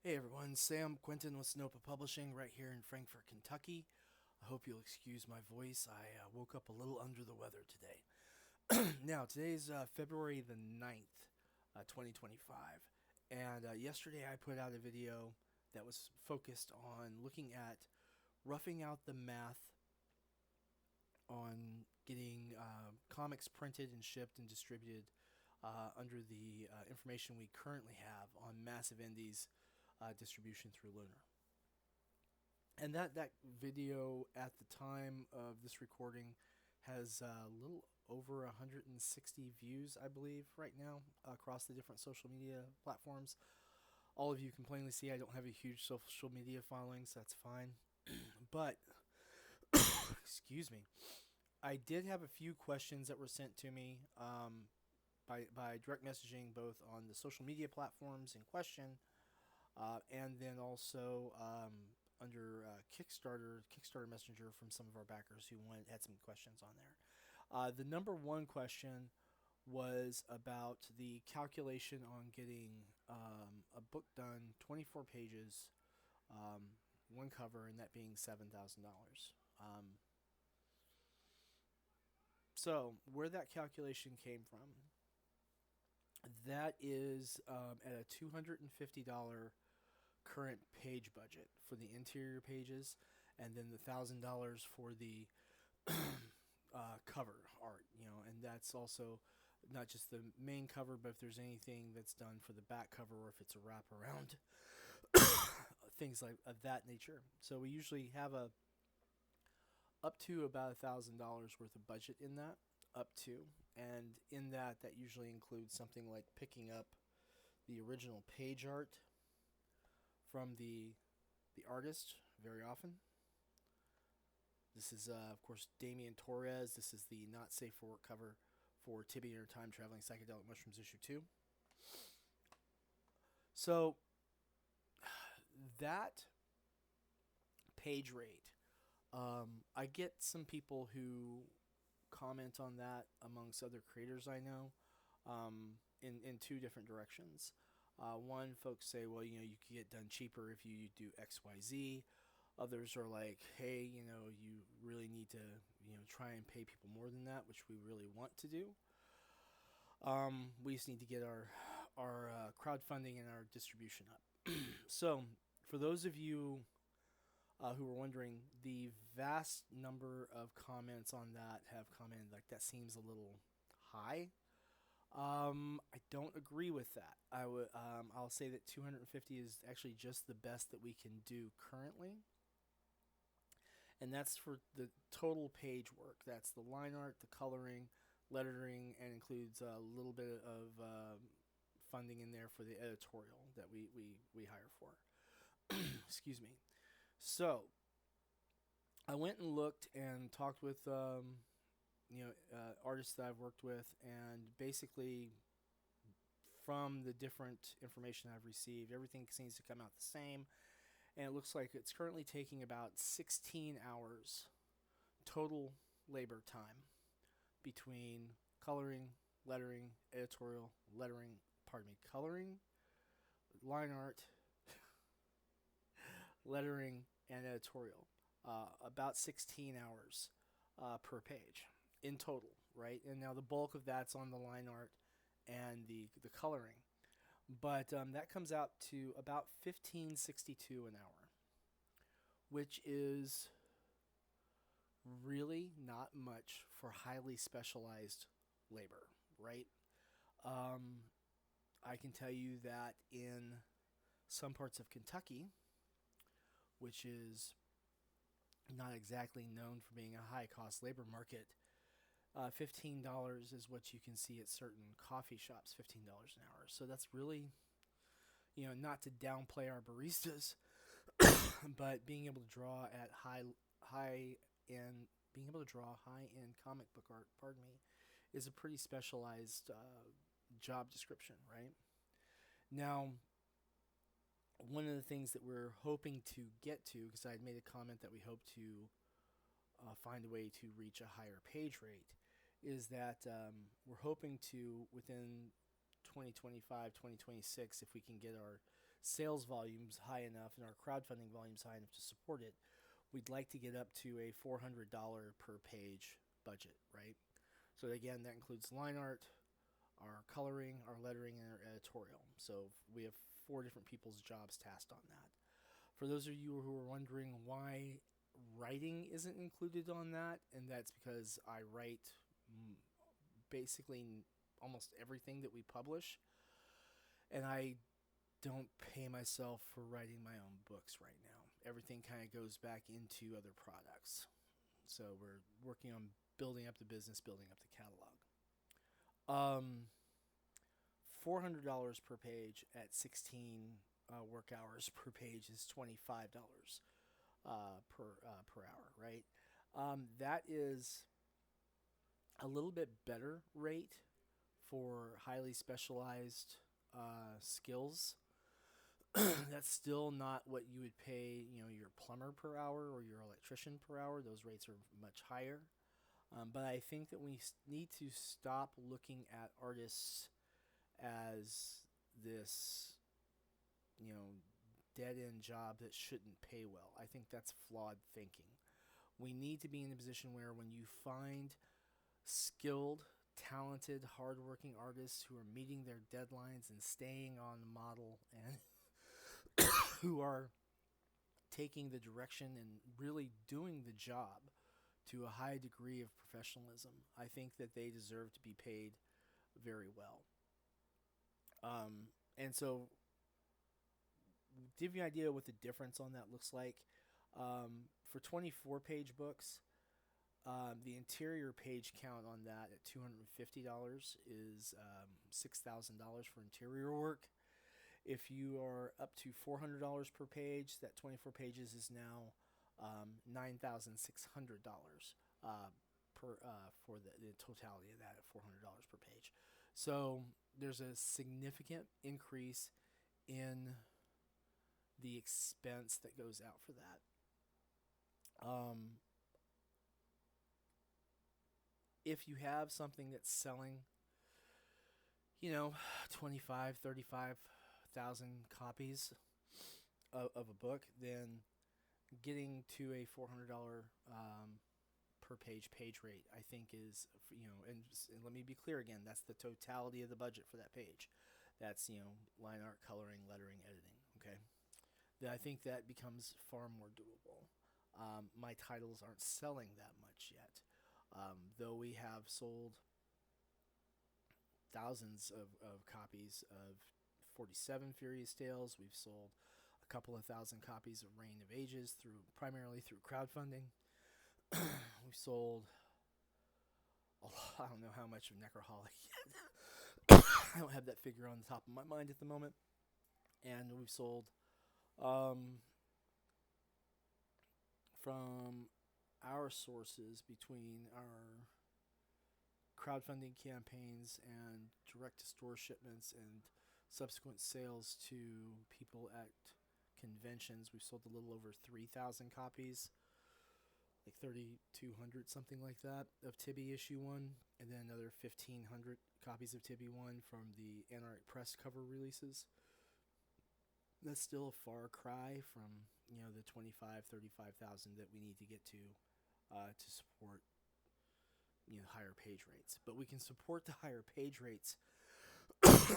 Hey everyone, Sam Quinton with Snopa Publishing right here in Frankfort, Kentucky. I hope you'll excuse my voice. I woke up a little under the weather today. Now, today's February the 9th, 2025. And yesterday I put out a video that was focused on looking at roughing out the math on getting comics printed and shipped and distributed under the information we currently have on Massive Indies distribution through Lunar. And that video at the time of this recording has a little over 160 views, I believe, right now across the different social media platforms. All of you can plainly see I don't have a huge social media following, so that's fine. But, excuse me, I did have a few questions that were sent to me by direct messaging, both on the social media platforms in question, and then also under Kickstarter Messenger from some of our backers who had some questions on there. The number one question was about the calculation on getting a book done, 24 pages, one cover, and that being $7,000. So where that calculation came from, that is at a $250 current page budget for the interior pages, and then the $1,000 for the cover art. And that's also not just the main cover, but if there's anything that's done for the back cover, or if it's a wraparound, things like of that nature. So we usually have a up to about $1,000 worth of budget in that, up to, and in that usually includes something like picking up the original page art from the artist very often. This is, of course, Damian Torres. This is the Not Safe for Work cover for Tibbi and Her Time Traveling Psychedelic Mushrooms issue 2. So that page rate, I get some people who comment on that amongst other creators I know in two different directions. One, folks say, well, you can get done cheaper if you do XYZ. Others are like, hey, you really need to, try and pay people more than that, which we really want to do. We just need to get our crowdfunding and our distribution up. So, for those of you who were wondering, the vast number of comments on that have commented like that seems a little high. I don't agree with that. I'll say that 250 is actually just the best that we can do currently. And that's for the total page work. That's the line art, the coloring, lettering, and includes a little bit of funding in there for the editorial that we hire for. Excuse me. So, I went and looked and talked with artists that I've worked with, and basically from the different information I've received, everything seems to come out the same, and it looks like it's currently taking about 16 hours total labor time between coloring, lettering, editorial, coloring, line art, lettering, and editorial. About 16 hours per page in total, right? And now the bulk of that's on the line art and the coloring. But that comes out to about $15.62 an hour, which is really not much for highly specialized labor, right? I can tell you that in some parts of Kentucky, which is not exactly known for being a high-cost labor market, $15 is what you can see at certain coffee shops, $15 an hour. So that's really, not to downplay our baristas, but being able to draw at high end, being able to draw high-end comic book art, is a pretty specialized job description, right? Now, one of the things that we're hoping to get to, because I had made a comment that we hope to find a way to reach a higher page rate, is that we're hoping to, within 2025, 2026, if we can get our sales volume's high enough and our crowdfunding volume's high enough to support it, we'd like to get up to a $400 per page budget, right? So again, that includes line art, our coloring, our lettering, and our editorial. So we have 4 different people's jobs tasked on that. For those of you who are wondering why writing isn't included on that, and that's because I write basically almost everything that we publish, and I don't pay myself for writing my own books right now. Everything kind of goes back into other products. So we're working on building up the business, building up the catalog. Um, $400 per page at 16 work hours per page is $25 per hour, right? That is a little bit better rate for highly specialized skills. That's still not what you would pay, your plumber per hour or your electrician per hour. Those rates are much higher. But I think that we need to stop looking at artists as this, dead end job that shouldn't pay well. I think that's flawed thinking. We need to be in a position where when you find skilled, talented, hardworking artists who are meeting their deadlines and staying on the model and who are taking the direction and really doing the job to a high degree of professionalism, I think that they deserve to be paid very well. And so, to give you an idea of what the difference on that looks like, for 24-page books, the interior page count on that at $250 is $6,000 for interior work. If you are up to $400 per page, that 24 pages is now $9,600 for the totality of that at $400 per page. So there's a significant increase in the expense that goes out for that. If you have something that's selling, 25, 35,000 copies of a book, then getting to a $400 per page rate, I think is, and let me be clear again, that's the totality of the budget for that page. That's, line art, coloring, lettering, editing, okay? Then I think that becomes far more doable. My titles aren't selling that much yet. Though we have sold thousands of copies of 47 Furious Tales, we've sold a couple of thousand copies of Reign of Ages primarily through crowdfunding. We've sold I don't know how much of Necroholic yet. I don't have that figure on the top of my mind at the moment. And we've sold from our sources between our crowdfunding campaigns and direct-to-store shipments and subsequent sales to people at conventions, we've sold a little over 3,000 copies, like 3,200, something like that, of Tibbi issue 1, and then another 1,500 copies of Tibbi 1 from the Anarch Press cover releases. That's still a far cry from, the 25, 35,000 that we need to get to support, higher page rates. But we can support the higher page rates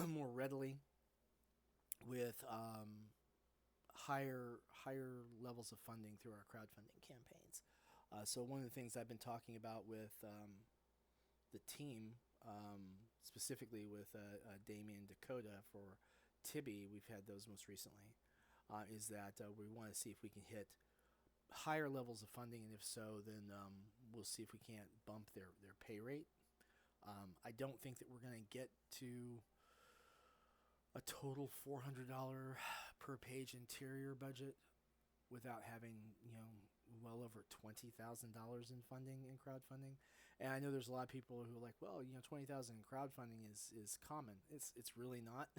more readily with higher levels of funding through our crowdfunding campaigns. So one of the things I've been talking about with the team, specifically with Damien Dakota for Tibbi, we've had those most recently, is that we want to see if we can hit higher levels of funding, and if so, then we'll see if we can't bump their pay rate. I don't think that we're going to get to a total $400 per page interior budget without having, well over $20,000 in funding in crowdfunding. And I know there's a lot of people who are like, well, $20,000 in crowdfunding is common. It's really not.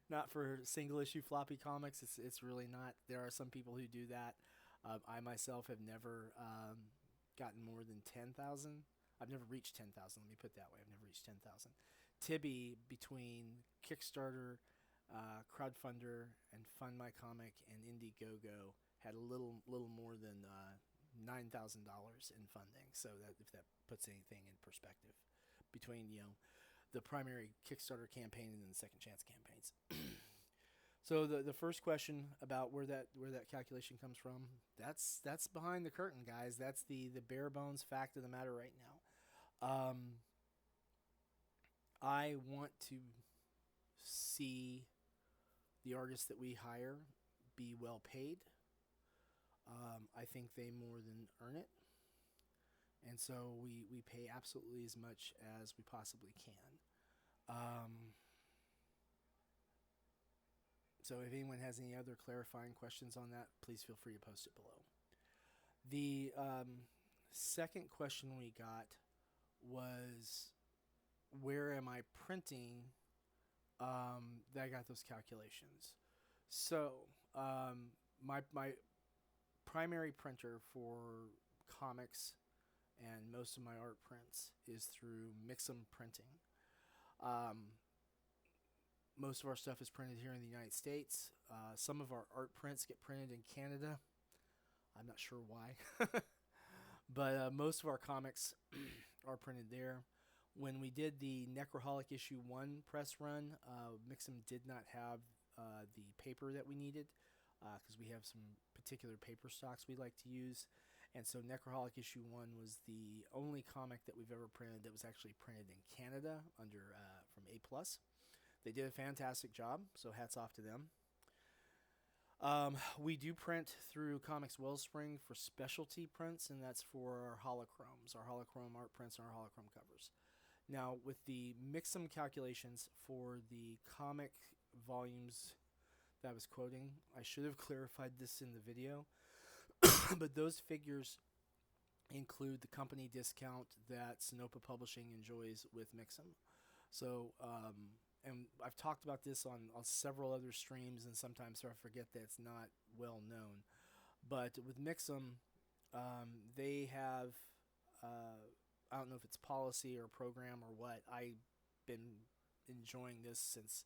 Not for single issue floppy comics. It's really not. There are some people who do that. I myself have never gotten more than 10,000. I've never reached 10,000. Let me put it that way. I've never reached 10,000. Tibbi, between Kickstarter, Crowdfunder and Fund My Comic and Indiegogo had a little more than $9,000 in funding. So that if that puts anything in perspective between the primary Kickstarter campaign and then the second chance campaigns. So the first question about where that calculation comes from, that's behind the curtain, guys. That's the bare bones fact of the matter right now. I want to see the artists that we hire be well paid. I think they more than earn it, and so we pay absolutely as much as we possibly can. Um, so if anyone has any other clarifying questions on that, please feel free to post it below. The second question we got was, where am I printing that I got those calculations? So my primary printer for comics and most of my art prints is through Mixam Printing. Um, most of our stuff is printed here in the United States. Some of our art prints get printed in Canada. I'm not sure why, but most of our comics are printed there. When we did the Necroholic issue 1 press run, Mixam did not have the paper that we needed because we have some particular paper stocks we like to use. And so Necroholic issue 1 was the only comic that we've ever printed that was actually printed in Canada under from A+. They did a fantastic job, so hats off to them. We do print through Comics Wellspring for specialty prints, and that's for our holochromes, our holochrome art prints, and our holochrome covers. Now, with the Mixam calculations for the comic volumes that I was quoting, I should have clarified this in the video, but those figures include the company discount that Sinopa Publishing enjoys with Mixam. So, and I've talked about this on several other streams, and sometimes I forget that it's not well known. But with Mixam, they have, I don't know if it's policy or program or what. I've been enjoying this since,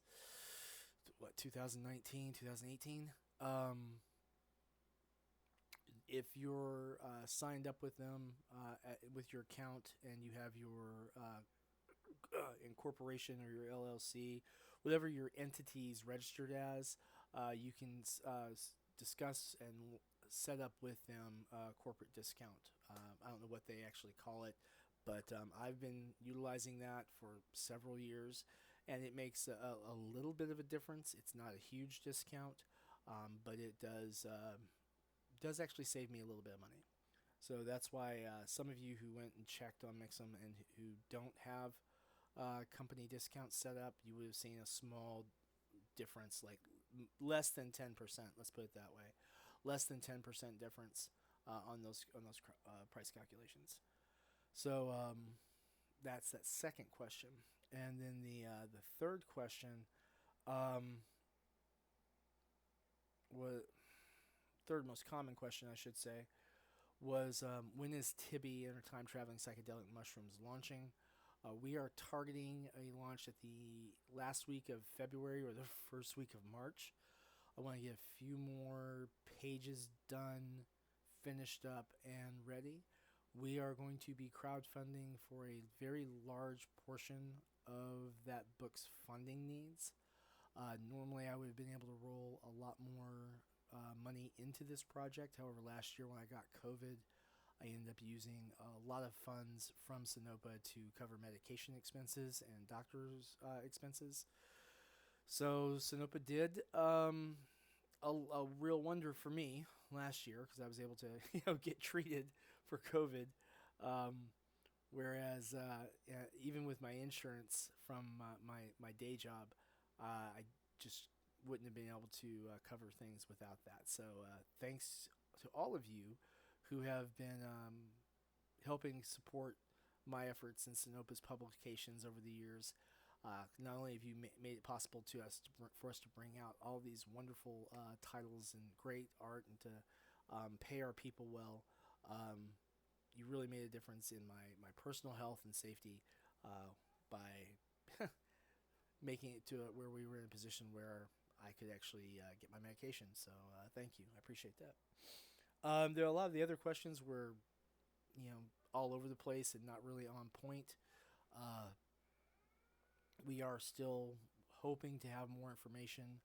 2019, 2018. If you're signed up with them with your account and you have your incorporation or your LLC, whatever your entity's registered as, you can discuss and set up with them a corporate discount. I don't know what they actually call it, but I've been utilizing that for several years, and it makes a little bit of a difference. It's not a huge discount, but it does actually save me a little bit of money. So that's why some of you who went and checked on Mixam and who don't have company discount set up, you would have seen a small difference, like less than 10%. Let's put it that way, less than 10% difference on those price calculations. So that's that second question, and then the third question, was third most common question, I should say, was when is Tibbi and her time traveling psychedelic mushrooms launching? We are targeting a launch at the last week of February or the first week of March. I want to get a few more pages done, finished up, and ready. We are going to be crowdfunding for a very large portion of that book's funding needs. Normally, I would have been able to roll a lot more money into this project. However, last year when I got COVID, I ended up using a lot of funds from Sinopa to cover medication expenses and doctor's expenses. So Sinopa did a real wonder for me last year because I was able to get treated for COVID. Whereas even with my insurance from my day job, I just wouldn't have been able to cover things without that. So thanks to all of you who have been helping support my efforts in Sinopa's publications over the years. Not only have you made it possible for us to bring out all these wonderful titles and great art and to pay our people well, you really made a difference in my personal health and safety by making it to where we were in a position where I could actually get my medication. So thank you. I appreciate that. There are a lot of the other questions were, all over the place and not really on point. Uh, we are still hoping to have more information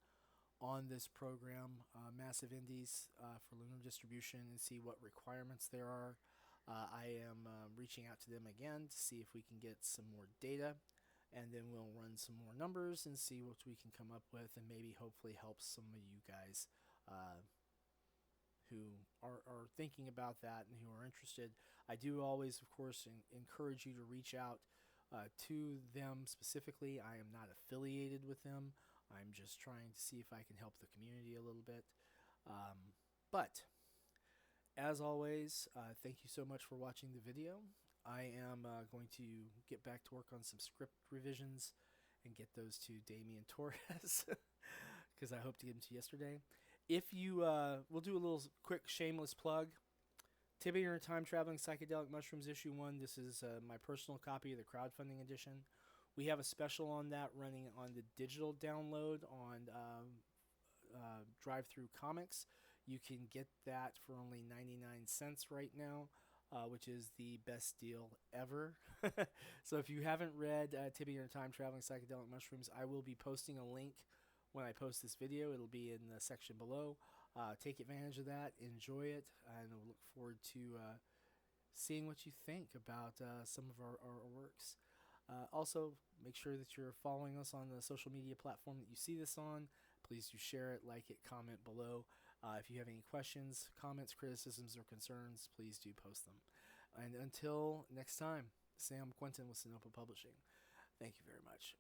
on this program, Massive Indies, for lunar distribution, and see what requirements there are. I am reaching out to them again to see if we can get some more data, and then we'll run some more numbers and see what we can come up with, and maybe hopefully help some of you guys who are thinking about that and who are interested. I do always, of course, encourage you to reach out to them specifically. I am not affiliated with them. I'm just trying to see if I can help the community a little bit. But as always, thank you so much for watching the video. I am going to get back to work on some script revisions and get those to Damien Torres because I hope to get them to yesterday. If you, we'll do a little quick shameless plug. Tibbi and Her Time Traveling Psychedelic Mushrooms Issue 1. This is my personal copy of the crowdfunding edition. We have a special on that running on the digital download on Drive-Thru Comics. You can get that for only 99 cents right now, which is the best deal ever. So if you haven't read Tibbi and Her Time Traveling Psychedelic Mushrooms, I will be posting a link when I post this video. It'll be in the section below. Take advantage of that, enjoy it, and we'll look forward to seeing what you think about some of our works. Also, make sure that you're following us on the social media platform that you see this on. Please do share it, like it, comment below. If you have any questions, comments, criticisms, or concerns, please do post them. And until next time, Sam Quentin with Sinopa Publishing. Thank you very much.